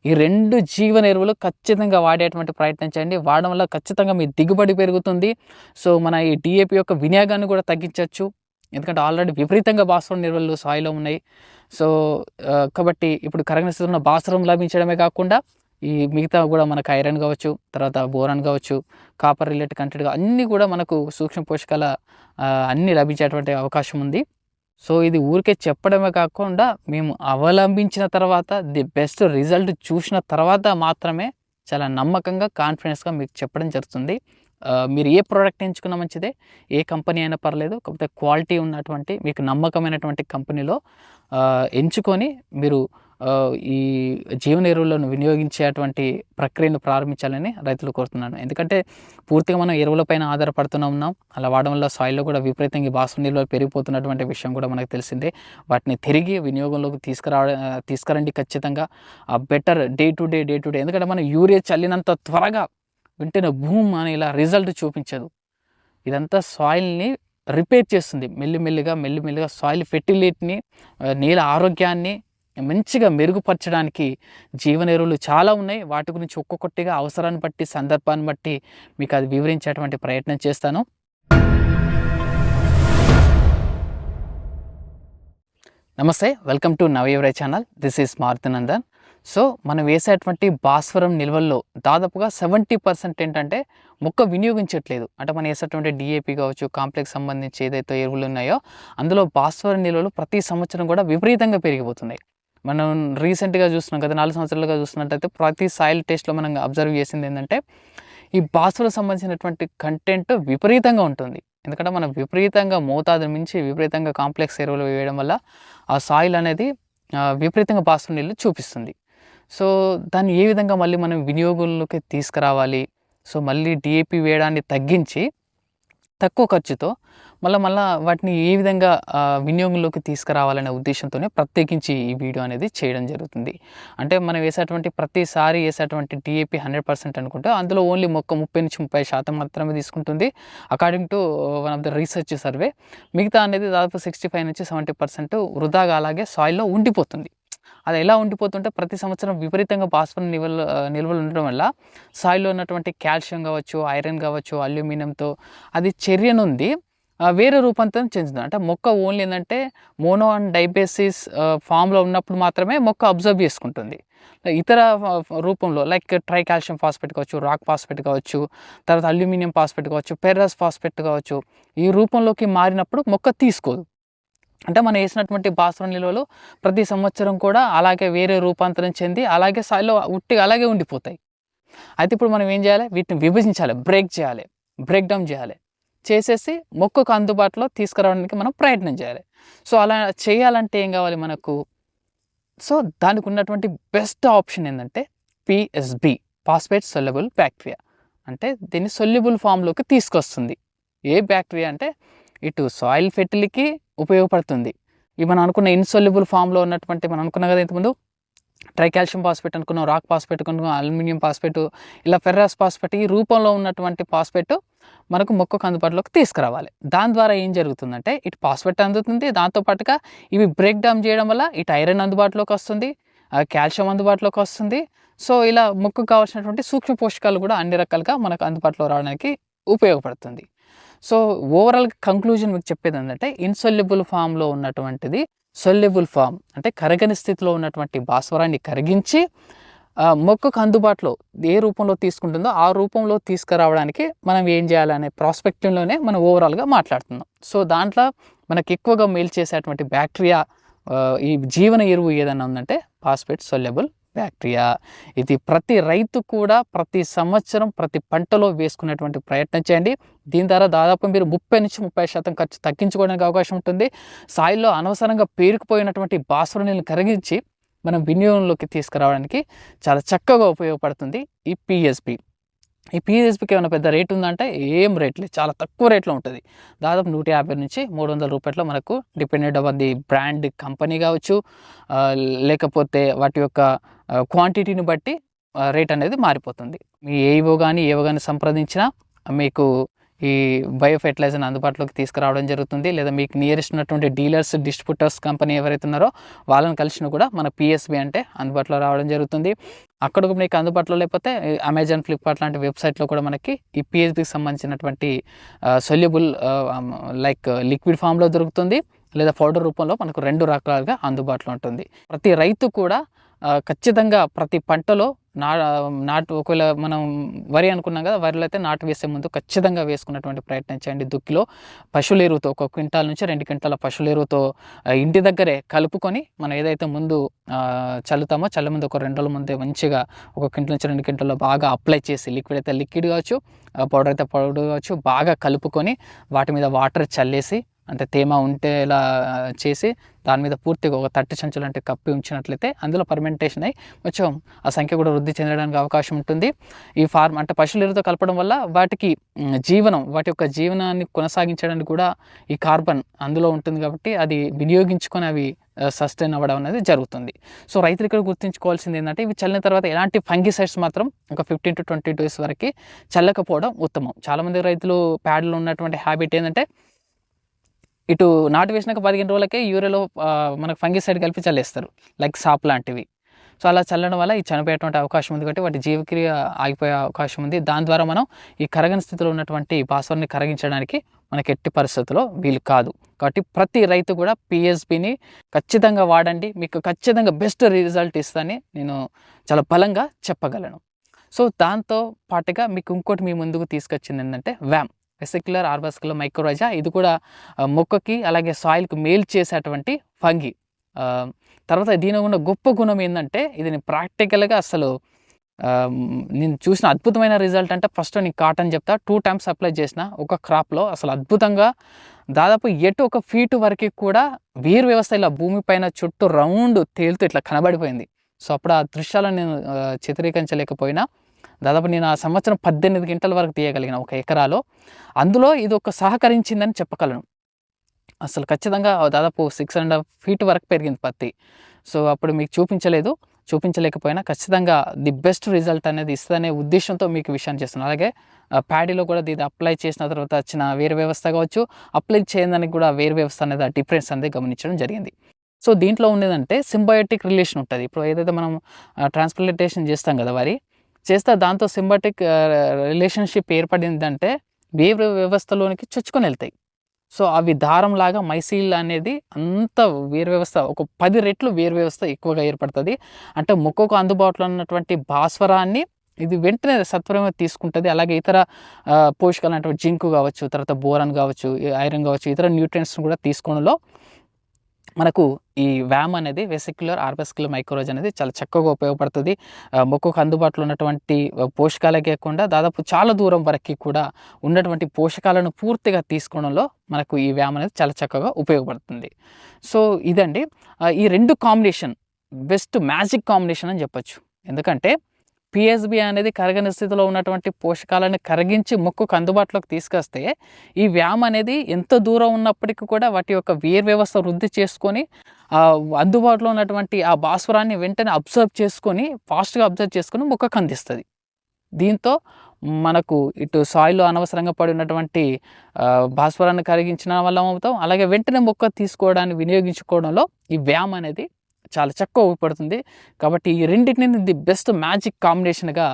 ఈ 2 జీవన ఎరువులు ఖచ్చితంగా వాడేటువంటి ప్రయత్నం చేయండి. వాడడం వల్ల ఖచ్చితంగా మీ దిగుబడి పెరుగుతుంది. సో, మన ఈ డీఏపీ యొక్క వినియోగాన్ని కూడా తగ్గించొచ్చు. ఎందుకంటే ఆల్రెడీ విపరీతంగా భాస్వరం నిల్వలు సాయిలో ఉన్నాయి. సో, కాబట్టి ఇప్పుడు కరగని స్థితిలో ఉన్న భాస్వరం లభించడమే కాకుండా ఈ మిగతా కూడా మనకు ఐరన్ కావచ్చు, తర్వాత బోరాన్ కావచ్చు, కాపర్ రిలేటెడ్ కంటెంట్ అన్నీ కూడా మనకు సూక్ష్మ పోషకాల అన్నీ లభించేటువంటి అవకాశం ఉంది. సో, ఇది ఊరికే చెప్పడమే కాకుండా మేము అవలంబించిన తర్వాత ది బెస్ట్ రిజల్ట్ చూసిన తర్వాత మాత్రమే చాలా నమ్మకంగా, కాన్ఫిడెన్స్‌గా మీకు చెప్పడం జరుగుతుంది. మీరు ఏ ప్రోడక్ట్ ఎంచుకున్నా మంచిదే, ఏ కంపెనీ అయినా పర్లేదు. కాకపోతే క్వాలిటీ ఉన్నటువంటి మీకు నమ్మకమైనటువంటి కంపెనీలో ఎంచుకొని మీరు ఈ జీవన ఎరువులను వినియోగించేటువంటి ప్రక్రియను ప్రారంభించాలని రైతులు కోరుతున్నాను. ఎందుకంటే పూర్తిగా మనం ఎరువులపైన ఆధారపడుతూనే ఉన్నాం. అలా వాడడం వల్ల సాయిల్‌లో కూడా విపరీతంగా భాస్వరం నిల్వలు పెరిగిపోతున్నటువంటి విషయం కూడా మనకు తెలిసిందే. వాటిని తిరిగి వినియోగంలోకి తీసుకురండి ఖచ్చితంగా. బెటర్ డే టు డే ఎందుకంటే మనం యూరియా చల్లినంత త్వరగా వెంటనే బూమ్ అని ఇలా రిజల్ట్ చూపించదు. ఇదంతా సాయిల్‌ని రిపేర్ చేస్తుంది. మెల్లిమెల్లిగా సాయిల్ ఫెర్టిలిటీని, నేల ఆరోగ్యాన్ని మంచిగా మెరుగుపరచడానికి జీవన ఎరువులు చాలా ఉన్నాయి. వాటి గురించి ఒక్కొక్కటిగా అవసరాన్ని బట్టి, సందర్భాన్ని బట్టి మీకు అది వివరించేటువంటి ప్రయత్నం చేస్తాను. నమస్తే, వెల్కమ్ టు నవయువరై channel. This is Maruthinandan. So, మనం వేసేటువంటి భాస్వరం నిల్వల్లో దాదాపుగా 70% ఏంటంటే మొక్క వినియోగించట్లేదు. అంటే మనం వేసేటువంటి డీఏపీ కావచ్చు, కాంప్లెక్స్ సంబంధించి ఏదైతే ఎరువులు ఉన్నాయో అందులో భాస్వరం నిల్వలు ప్రతి సంవత్సరం కూడా విపరీతంగా పెరిగిపోతున్నాయి. మనం రీసెంట్‌గా చూస్తున్నాం కదా, 4 సంవత్సరాలుగా చూస్తున్నట్టయితే ప్రతి సాయిల్ టెస్ట్‌లో మనం అబ్జర్వ్ చేసింది ఏంటంటే ఈ భాస్వరం సంబంధించినటువంటి కంటెంట్ విపరీతంగా ఉంటుంది. ఎందుకంటే మనం విపరీతంగా మోతాదుని మించి విపరీతంగా కాంప్లెక్స్ ఎరువులు వేయడం వల్ల ఆ సాయిల్ అనేది విపరీతంగా భాస్వరం నీళ్ళు చూపిస్తుంది. సో, దాన్ని ఏ విధంగా మళ్ళీ మనం వినియోగంలోకి తీసుకురావాలి. సో, మళ్ళీ డీఏపీ వేయడాన్ని తగ్గించి తక్కువ ఖర్చుతో మళ్ళా వాటిని ఏ విధంగా వినియోగంలోకి తీసుకురావాలనే ఉద్దేశంతోనే ప్రత్యేకించి ఈ వీడియో అనేది చేయడం జరుగుతుంది. అంటే మనం వేసేటువంటి ప్రతిసారి వేసేటువంటి డీఏపీ 100% అనుకుంటే అందులో ఓన్లీ మొక్క 30-30% మాత్రమే తీసుకుంటుంది. According to one of the research survey. మిగతా అనేది దాదాపు 65-70% వృధాగా అలాగే సాయిల్‌లో ఉండిపోతుంది. అది ఎలా ఉండిపోతుంటే ప్రతి సంవత్సరం విపరీతంగా భాస్వరం నిల్వలు ఉండడం వల్ల సాయిల్లో ఉన్నటువంటి కాల్షియం కావచ్చు, ఐరన్ కావచ్చు, అల్యూమినియంతో అది చర్య నుండి వేరే రూపాంతరం చెందుతుంది. అంటే మొక్క ఓన్లీ ఏంటంటే మోనో అండ్ డైబేసిస్ ఫామ్లో ఉన్నప్పుడు మాత్రమే మొక్క అబ్జర్వ్ చేసుకుంటుంది. ఇతర రూపంలో లైక్ ట్రై కాల్షియం ఫాస్ఫేట్ కావచ్చు, రాక్ ఫాస్ఫేట్ కావచ్చు, తర్వాత అల్యూమినియం ఫాస్ఫేట్ కావచ్చు, ఫెర్రస్ ఫాస్ఫేట్ కావచ్చు, ఈ రూపంలోకి మారినప్పుడు మొక్క తీసుకోదు. అంటే మనం వేసినటువంటి భాస్వరం నిల్వలు ప్రతి సంవత్సరం కూడా అలాగే వేరే రూపాంతరం చెంది అలాగే సాయిల్లో ఉట్టిగా అలాగే ఉండిపోతాయి. అయితే ఇప్పుడు మనం ఏం చేయాలి, వీటిని విభజించాలి, బ్రేక్ డౌన్ చేయాలి. చేసేసి మొక్కకు అందుబాటులో తీసుకురావడానికి మనం ప్రయత్నం చేయాలి. సో, అలా చేయాలంటే ఏం కావాలి మనకు? సో, దానికి ఉన్నటువంటి బెస్ట్ ఆప్షన్ ఏంటంటే పిఎస్బి, ఫాస్ఫేట్ సొల్యుబుల్ బ్యాక్టీరియా. అంటే దీన్ని సొల్యుబుల్ ఫామ్లోకి తీసుకొస్తుంది. ఏ బ్యాక్టీరియా అంటే ఇటు సాయిల్ ఫెర్టిలిటీకి ఉపయోగపడుతుంది. ఇవి మనం అనుకున్న ఇన్సొల్యుబుల్ ఫామ్లో ఉన్నటువంటి మనం అనుకున్నాం కదా ఇంతకుముందు, ట్రైకాల్షియం ఫాస్ఫేట్ అనుకున్నాం, రాక్ ఫాస్ఫేట్ అనుకున్నాం, అల్యూమినియం ఫాస్ఫేట్, ఇలా ఫెర్రస్ ఫాస్ఫేట్ ఈ రూపంలో ఉన్నటువంటి ఫాస్ఫేట్ మనకు మొక్కకు అందుబాటులోకి తీసుకురావాలి. దాని ద్వారా ఏం జరుగుతుందంటే ఇటు ఫాస్ఫేట్ అందుతుంది, దాంతోపాటుగా ఇవి బ్రేక్ డౌన్ చేయడం వల్ల ఇటు ఐరన్ అందుబాటులోకి వస్తుంది, కాల్షియం అందుబాటులోకి వస్తుంది. సో, ఇలా మొక్కకు కావాల్సినటువంటి సూక్ష్మ పోషకాలు కూడా అన్ని రకాలుగా మనకు అందుబాటులో రావడానికి ఉపయోగపడుతుంది. సో, ఓవరాల్‌గా కంక్లూజన్ మీకు చెప్పేది ఏంటంటే ఇన్సొల్యుబుల్ ఫామ్లో ఉన్నటువంటిది సొల్యుబుల్ ఫామ్ అంటే కరగని స్థితిలో ఉన్నటువంటి భాస్వరాన్ని కరిగించి మొక్కకు అందుబాటులో ఏ రూపంలో తీసుకుంటుందో ఆ రూపంలో తీసుకురావడానికి మనం ఏం చేయాలనే ప్రాస్పెక్టివ్లోనే మనం ఓవరాల్గా మాట్లాడుతున్నాం. సో, దాంట్లో మనకు ఎక్కువగా మేలు చేసేటువంటి బ్యాక్టీరియా ఈ జీవన ఎరువు ఏదైనా ఉందంటే ఫాస్ఫేట్ సొల్యుబుల్ బ్యాక్టీరియా. ఇది ప్రతి రైతు కూడా ప్రతి సంవత్సరం ప్రతి పంటలో వేసుకునేటువంటి ప్రయత్నం చేయండి. దీని ద్వారా దాదాపు మీరు 30-30% ఖర్చు తగ్గించుకోవడానికి అవకాశం ఉంటుంది. సాయిల్లో అనవసరంగా పేరుకుపోయినటువంటి భాస్వరం నీళ్ళని కరిగించి మనం వినియోగంలోకి తీసుకురావడానికి చాలా చక్కగా ఉపయోగపడుతుంది ఈ పిఎస్బి. ఈ పిఎస్బికి ఏమైనా పెద్ద రేట్ ఉందంటే ఏం రేట్ లేదు, చాలా తక్కువ రేట్లో ఉంటుంది. దాదాపు 150-300 రూపాయల్లో మనకు dependent on the brand company కావచ్చు, లేకపోతే వాటి యొక్క క్వాంటిటీని బట్టి రేట్ అనేది మారిపోతుంది. మీ ఏవో కానీ సంప్రదించినా మీకు ఈ బయో ఫెర్టిలైజర్ని అందుబాటులోకి తీసుకురావడం జరుగుతుంది. లేదా మీకు నియరెస్ట్ ఉన్నటువంటి డీలర్స్, డిస్ట్రిబ్యూటర్స్ కంపెనీ ఎవరైతే ఉన్నారో వాళ్ళని కలిసినా కూడా మన పిఎస్బి అంటే అందుబాటులో రావడం జరుగుతుంది. అక్కడ మీకు అందుబాటులో లేకపోతే అమెజాన్, ఫ్లిప్కార్ట్ లాంటి వెబ్సైట్లో కూడా మనకి ఈ పిఎస్బికి సంబంధించినటువంటి సొల్యూబుల్ లైక్ లిక్విడ్ ఫామ్లో దొరుకుతుంది, లేదా పౌడర్ రూపంలో మనకు 2 రకాలుగా అందుబాటులో ఉంటుంది. ప్రతి రైతు కూడా ఖచ్చితంగా ప్రతి పంటలో నాటు ఒకవేళ మనం వరి అనుకున్నాం కదా, వరిలో అయితే నాటు వేసే ముందు ఖచ్చితంగా వేసుకున్నటువంటి ప్రయత్నం చేయండి. దుక్కిలో పశువుల ఎరువుతో 1 క్వింటాల్ నుంచి 2 క్వింటాల పశువుల ఎరువుతో ఇంటి దగ్గరే కలుపుకొని మనం ఏదైతే ముందు చల్లుతామో చల్ల ముందు ఒక 2 రోజుల ముందే మంచిగా 1 క్వింటల్ నుంచి 2 క్వింటాల్లో బాగా అప్లై చేసి, లిక్విడ్ అయితే లిక్విడ్ కావచ్చు, పౌడర్ అయితే పౌడర్ కావచ్చు, బాగా కలుపుకొని వాటి మీద వాటర్ చల్లేసి, అంటే తేమ ఉంటే ఇలా చేసి దాని మీద పూర్తిగా ఒక 30 సంచులు అంటే కప్పి ఉంచినట్లయితే అందులో పర్మెంటేషన్ అయ్యి కొంచెం ఆ సంఖ్య కూడా వృద్ధి చెందడానికి అవకాశం ఉంటుంది. ఈ ఫార్మ్ అంటే పశువుల ఎరువుతో కలపడం వల్ల వాటికి వాటి యొక్క జీవనాన్ని కొనసాగించడానికి కూడా ఈ కార్బన్ అందులో ఉంటుంది కాబట్టి అది వినియోగించుకొని అవి సస్టైన్ అవ్వడం అనేది జరుగుతుంది. సో రైతులు ఇక్కడ గుర్తుంచుకోవాల్సింది ఏంటంటే ఇవి చల్లిన తర్వాత ఎలాంటి ఫంగిసైడ్స్ మాత్రం ఒక 15 to 20 days వరకు చల్లకపోవడం ఉత్తమం. చాలామంది రైతులు ప్యాడ్లో ఉన్నటువంటి హ్యాబిట్ ఏంటంటే ఇటు నాటు వేసినాక 15 రోజులకే యూరియాలో మనకు ఫంగిసైడ్ కలిపి చల్లేస్తారు, లైక్ సాప్ లాంటివి. సో అలా చల్లడం వల్ల ఈ చనిపోయేటువంటి అవకాశం ఉంది కాబట్టి వాటి జీవక్రియ ఆగిపోయే అవకాశం ఉంది. దాని ద్వారా మనం ఈ కరగని స్థితిలో ఉన్నటువంటి భాస్వరాన్ని కరిగించడానికి మనకి ఎట్టి పరిస్థితుల్లో వీలు కాదు. కాబట్టి ప్రతి రైతు కూడా పిఎస్బిని ఖచ్చితంగా వాడండి, మీకు ఖచ్చితంగా బెస్ట్ రిజల్ట్ ఇస్తుందని నేను చాలా బలంగా చెప్పగలను. సో దాంతో పాటుగా మీకు ఇంకోటి మీ ముందుకు తీసుకొచ్చింది ఏంటంటే వ్యామ్, వెసిక్యులర్ ఆర్బస్కులర్ మైకోరైజా. ఇది కూడా మొక్కకి అలాగే సాయిల్కి మేలు చేసేటువంటి ఫంగి. తర్వాత దీని ఉన్న గొప్ప గుణం ఏంటంటే ఇది ప్రాక్టికల్గా అసలు నేను చూసిన అద్భుతమైన రిజల్ట్ అంటే ఫస్ట్ నేను కాటన్ చెప్తా, 2 times అప్లై చేసిన ఒక క్రాప్లో అసలు అద్భుతంగా దాదాపు ఎటు 1 feet వరకు కూడా వేరు వ్యవస్థ ఇలా భూమిపైన చుట్టూ రౌండ్ తేలుతూ ఇట్లా కనబడిపోయింది. సో అప్పుడు ఆ దృశ్యాలను నేను చిత్రీకరించలేకపోయినా దాదాపు నేను ఆ సంవత్సరం 18 క్వింటాల వరకు తీయగలిగిన 1 ఎకరాలో. అందులో ఇది ఒక సహకరించిందని చెప్పగలను. అసలు ఖచ్చితంగా దాదాపు 6.5 feet వరకు పెరిగింది పత్తి. సో అప్పుడు మీకు చూపించలేకపోయినా ఖచ్చితంగా ది బెస్ట్ రిజల్ట్ అనేది ఇస్తుందనే ఉద్దేశంతో మీకు విషయాన్ని చేస్తున్నాను. అలాగే ప్యాడీలో కూడా ఇది అప్లై చేసిన తర్వాత వచ్చిన వేరు వ్యవస్థ కావచ్చు, అప్లై చేయడానికి కూడా వేరు వ్యవస్థ అనేది ఆ డిఫరెన్స్ అనేది గమనించడం జరిగింది. సో దీంట్లో ఉండేదంటే సింబయోటిక్ రిలేషన్ ఉంటుంది. ఇప్పుడు ఏదైతే మనం ట్రాన్స్ప్లాంటేషన్ చేస్తాం కదా వరి చేస్తే, దాంతో సింబయోటిక్ రిలేషన్షిప్ ఏర్పడిందంటే వేరు వ్యవస్థలోనికి చొచ్చుకొని వెళ్తాయి. సో అవి దారంలాగా మైసీల్ అనేది అంత వేరు వ్యవస్థ ఒక 10 రెట్లు వేరు వ్యవస్థ ఎక్కువగా ఏర్పడుతుంది. అంటే మొక్కకు అందుబాటులో ఉన్నటువంటి భాస్వరాన్ని ఇది వెంటనే సత్వరమే తీసుకుంటుంది. అలాగే ఇతర పోషకాలు అంటే జింక్ కావచ్చు, తర్వాత బోరాన్ కావచ్చు, ఐరన్ కావచ్చు, ఇతర న్యూట్రియంట్స్ కూడా తీసుకోవడంలో మనకు ఈ వ్యామ్ అనేది వెసిక్యులర్ ఆర్బస్కులర్ మైకోరైజా అనేది చాలా చక్కగా ఉపయోగపడుతుంది. మొక్కకు అందుబాటులో ఉన్నటువంటి పోషకాలే కాకుండా దాదాపు చాలా దూరం వరకు కూడా ఉన్నటువంటి పోషకాలను పూర్తిగా తీసుకోవడంలో మనకు ఈ వ్యామ్ అనేది చాలా చక్కగా ఉపయోగపడుతుంది. సో ఇదండి ఈ 2 కాంబినేషన్ బెస్ట్ మ్యాజిక్ కాంబినేషన్ అని చెప్పొచ్చు. ఎందుకంటే పిఎస్బి అనేది కరగని స్థితిలో ఉన్నటువంటి పోషకాలను కరిగించి మొక్కకు అందుబాటులోకి తీసుకొస్తే, ఈ వ్యామ్ అనేది ఎంత దూరం ఉన్నప్పటికీ కూడా వాటి యొక్క వేరు వ్యవస్థ వృద్ధి చేసుకొని అందుబాటులో ఉన్నటువంటి ఆ భాస్వరాన్ని వెంటనే ఫాస్ట్గా అబ్జర్వ్ చేసుకొని మొక్కకు అందిస్తుంది. దీంతో మనకు ఇటు సాయిల్లో అనవసరంగా పడి ఉన్నటువంటి భాస్వరాన్ని కరిగించిన వల్ల అవుతాం, అలాగే వెంటనే మొక్క తీసుకోవడాన్ని వినియోగించుకోవడంలో ఈ వ్యామ్ అనేది చాలా చక్కగా ఉపయోగపడుతుంది. కాబట్టి ఈ రెండింటిని ది బెస్ట్ మ్యాజిక్ కాంబినేషన్గా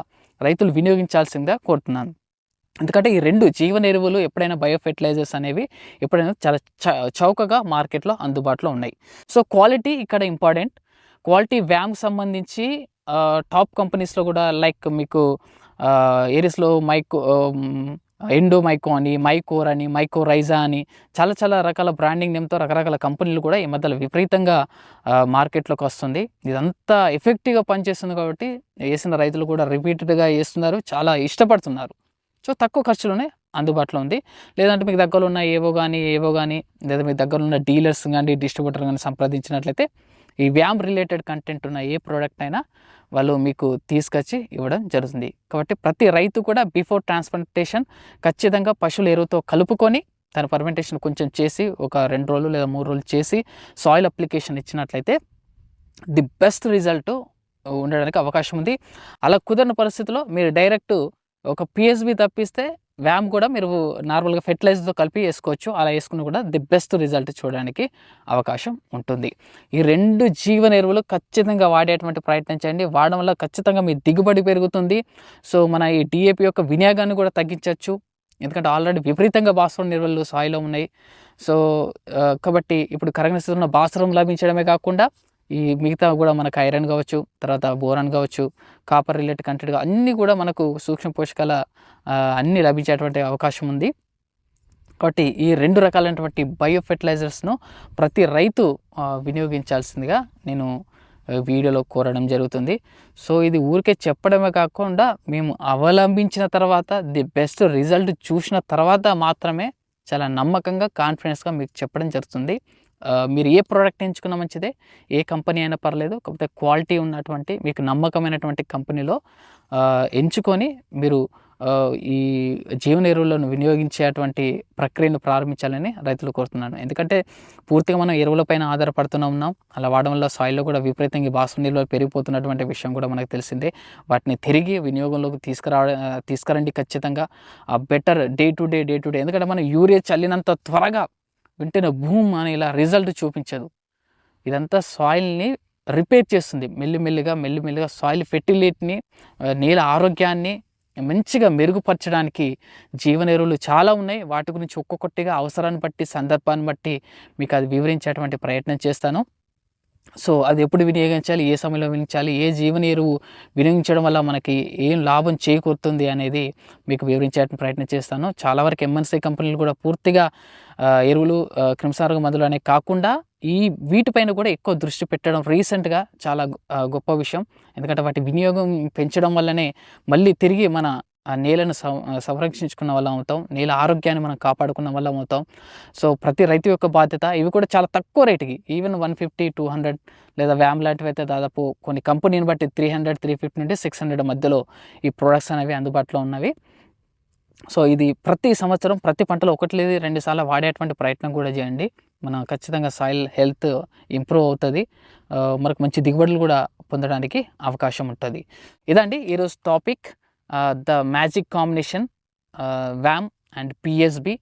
రైతులు వినియోగించాల్సిందిగా కోరుతున్నాను. ఎందుకంటే ఈ 2 జీవన ఎరువులు ఎప్పుడైనా బయో ఫెర్టిలైజర్స్ అనేవి ఎప్పుడైనా చాలా చౌకగా మార్కెట్లో అందుబాటులో ఉన్నాయి. సో క్వాలిటీ ఇక్కడ ఇంపార్టెంట్. క్వాలిటీ వ్యామ్కి సంబంధించి టాప్ కంపెనీస్లో కూడా లైక్ మీకు ఏరిస్లో ఎండో మైకో అని, మైకోర్ అని, మైకోరైజా అని చాలా రకాల బ్రాండింగ్ నేమ్తో రకరకాల కంపెనీలు కూడా ఈ మధ్యలో విపరీతంగా మార్కెట్లోకి వస్తుంది. ఇదంతా ఎఫెక్టివ్గా పనిచేస్తుంది కాబట్టి వేసిన రైతులు కూడా రిపీటెడ్గా వేస్తున్నారు, చాలా ఇష్టపడుతున్నారు. సో తక్కువ ఖర్చులోనే అందుబాటులో ఉంది. లేదంటే మీకు దగ్గరలో ఉన్న ఏవో కానీ లేదా మీ దగ్గరలో ఉన్న డీలర్స్ కానీ డిస్ట్రిబ్యూటర్ కానీ సంప్రదించినట్లయితే ఈ వ్యామ్ రిలేటెడ్ కంటెంట్ ఉన్న ఏ ప్రోడక్ట్ అయినా వాళ్ళు మీకు తీసుకొచ్చి ఇవ్వడం జరుగుతుంది. కాబట్టి ప్రతి రైతు కూడా బిఫోర్ ట్రాన్స్ప్లాంటేషన్ ఖచ్చితంగా పశువుల ఎరువుతో కలుపుకొని తన ఫర్మెంటేషన్ కొంచెం చేసి ఒక 2 రోజులు లేదా 3 రోజులు చేసి సాయిల్ అప్లికేషన్ ఇచ్చినట్లయితే ది బెస్ట్ రిజల్ట్ ఉండడానికి అవకాశం ఉంది. అలా కుదరని పరిస్థితిలో మీరు డైరెక్ట్ ఒక పిఎస్బి తప్పిస్తే వ్యామ్ కూడా మీరు నార్మల్గా ఫెర్టిలైజర్తో కలిపి వేసుకోవచ్చు. అలా వేసుకుని కూడా ది బెస్ట్ రిజల్ట్ చూడడానికి అవకాశం ఉంటుంది. ఈ 2 జీవన ఎరువులు ఖచ్చితంగా వాడేటువంటి ప్రయత్నం చేయండి. వాడడం వల్ల ఖచ్చితంగా మీ దిగుబడి పెరుగుతుంది. సో మన ఈ డిఏపి యొక్క వినియోగాన్ని కూడా తగ్గించవచ్చు. ఎందుకంటే ఆల్రెడీ విపరీతంగా భాస్వరం నిల్వలు సాయిలో ఉన్నాయి. సో కాబట్టి ఇప్పుడు కరగనిస్తున్న భాస్వరం లభించడమే కాకుండా ఈ మిగతా కూడా మనకు ఐరన్ కావచ్చు, తర్వాత బోరాన్ కావచ్చు, కాపర్ రిలేటెడ్ కంటెంట్ అన్నీ కూడా మనకు సూక్ష్మ పోషకాల అన్నీ లభించేటువంటి అవకాశం ఉంది. కాబట్టి ఈ 2 రకాలైనటువంటి బయో ఫెర్టిలైజర్స్ను ప్రతి రైతు వినియోగించాల్సిందిగా నేను వీడియోలో కోరడం జరుగుతుంది. సో ఇది ఊరికే చెప్పడమే కాకుండా మేము అవలంబించిన తర్వాత ది బెస్ట్ రిజల్ట్ చూసిన తర్వాత మాత్రమే చాలా నమ్మకంగా కాన్ఫిడెన్స్గా మీకు చెప్పడం జరుగుతుంది. మీరు ఏ ప్రోడక్ట్ ఎంచుకున్నా మంచిదే, ఏ కంపెనీ అయినా పర్లేదు, కాకపోతే క్వాలిటీ ఉన్నటువంటి మీకు నమ్మకమైనటువంటి కంపెనీలో ఎంచుకొని మీరు ఈ జీవన ఎరువులను వినియోగించేటువంటి ప్రక్రియను ప్రారంభించాలని రైతులు కోరుతున్నాను. ఎందుకంటే పూర్తిగా మనం ఎరువులపైన ఆధారపడుతూనే ఉన్నాం. అలా వాడడం వల్ల సాయిల్లో కూడా విపరీతంగా భాస్వరం నిల్వలు పెరిగిపోతున్నటువంటి విషయం కూడా మనకు తెలిసిందే. వాటిని తిరిగి వినియోగంలోకి తీసుకురండి ఖచ్చితంగా. బెటర్ డే టు డే ఎందుకంటే మనం యూరియా చల్లినంత త్వరగా వెంటనే భూమ్ అని ఇలా రిజల్ట్ చూపించదు. ఇదంతా సాయిల్ని రిపేర్ చేస్తుంది. మెల్లిమెల్లిగా సాయిల్ ఫెర్టిలిటీని, నేల ఆరోగ్యాన్ని మంచిగా మెరుగుపరచడానికి జీవన ఎరువులు చాలా ఉన్నాయి. వాటి గురించి ఒక్కొక్కటిగా అవసరాన్ని బట్టి, సందర్భాన్ని బట్టి మీకు అది వివరించేటువంటి ప్రయత్నం చేస్తాను. సో అది ఎప్పుడు వినియోగించాలి, ఏ సమయంలో వినియోగించాలి, ఏ జీవన ఎరువు వినియోగించడం వల్ల మనకి ఏం లాభం చేకూరుతుంది అనేది మీకు వివరించేటువంటి ప్రయత్నం చేస్తాను. చాలా వరకు ఎంఎన్సీ కంపెనీలు కూడా పూర్తిగా ఎరువులు, క్రిమిసంహారక మందులు అనేవి కాకుండా వీటిపైన కూడా ఎక్కువ దృష్టి పెట్టడం రీసెంట్గా చాలా గొప్ప విషయం. ఎందుకంటే వాటి వినియోగం పెంచడం వల్లనే మళ్ళీ తిరిగి మన నేలను సంరక్షించుకున్న వాళ్ళం అవుతాం, నేల ఆరోగ్యాన్ని మనం కాపాడుకున్న వాళ్ళం అవుతాం. సో ప్రతి రైతు యొక్క బాధ్యత. ఇవి కూడా చాలా తక్కువ రేటుకి, ఈవెన్ 150, 200 లేదా వ్యామ్ లాంటివి అయితే దాదాపు కొన్ని కంపెనీని బట్టి 300, 350 నుండి 600 మధ్యలో ఈ ప్రొడక్ట్స్ అనేవి అందుబాటులో ఉన్నవి. సో ఇది ప్రతి సంవత్సరం ప్రతి పంటలో 1 లేదా 2 సార్లు వాడేటువంటి ప్రయత్నం కూడా చేయండి. మన ఖచ్చితంగా సాయిల్ హెల్త్ ఇంప్రూవ్ అవుతుంది. మనకు మంచి దిగుబడులు కూడా పొందడానికి అవకాశం ఉంటుంది. ఇదండి ఈరోజు topic. The magic combination వ్యామ్ and PSB.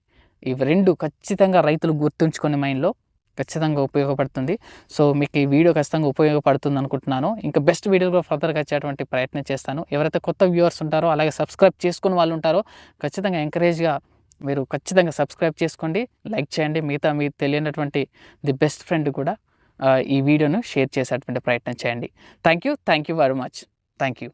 ఇవి 2 ఖచ్చితంగా రైతులు గుర్తుంచుకునే మైండ్లో ఖచ్చితంగా ఉపయోగపడుతుంది. సో మీకు ఈ వీడియో ఖచ్చితంగా ఉపయోగపడుతుంది అనుకుంటున్నాను. ఇంకా బెస్ట్ వీడియో కూడా ఫర్దర్గా వచ్చేటువంటి ప్రయత్నం చేస్తాను. ఎవరైతే కొత్త వ్యూవర్స్ ఉంటారో, అలాగే సబ్స్క్రైబ్ చేసుకుని వాళ్ళు ఉంటారో ఖచ్చితంగా ఎంకరేజ్గా మీరు ఖచ్చితంగా సబ్స్క్రైబ్ చేసుకోండి, లైక్ చేయండి. మిగతా మీకు తెలియనటువంటి ది బెస్ట్ ఫ్రెండ్ కూడా ఈ వీడియోను షేర్ చేసేటువంటి ప్రయత్నం చేయండి. Thank you very much. Thank you.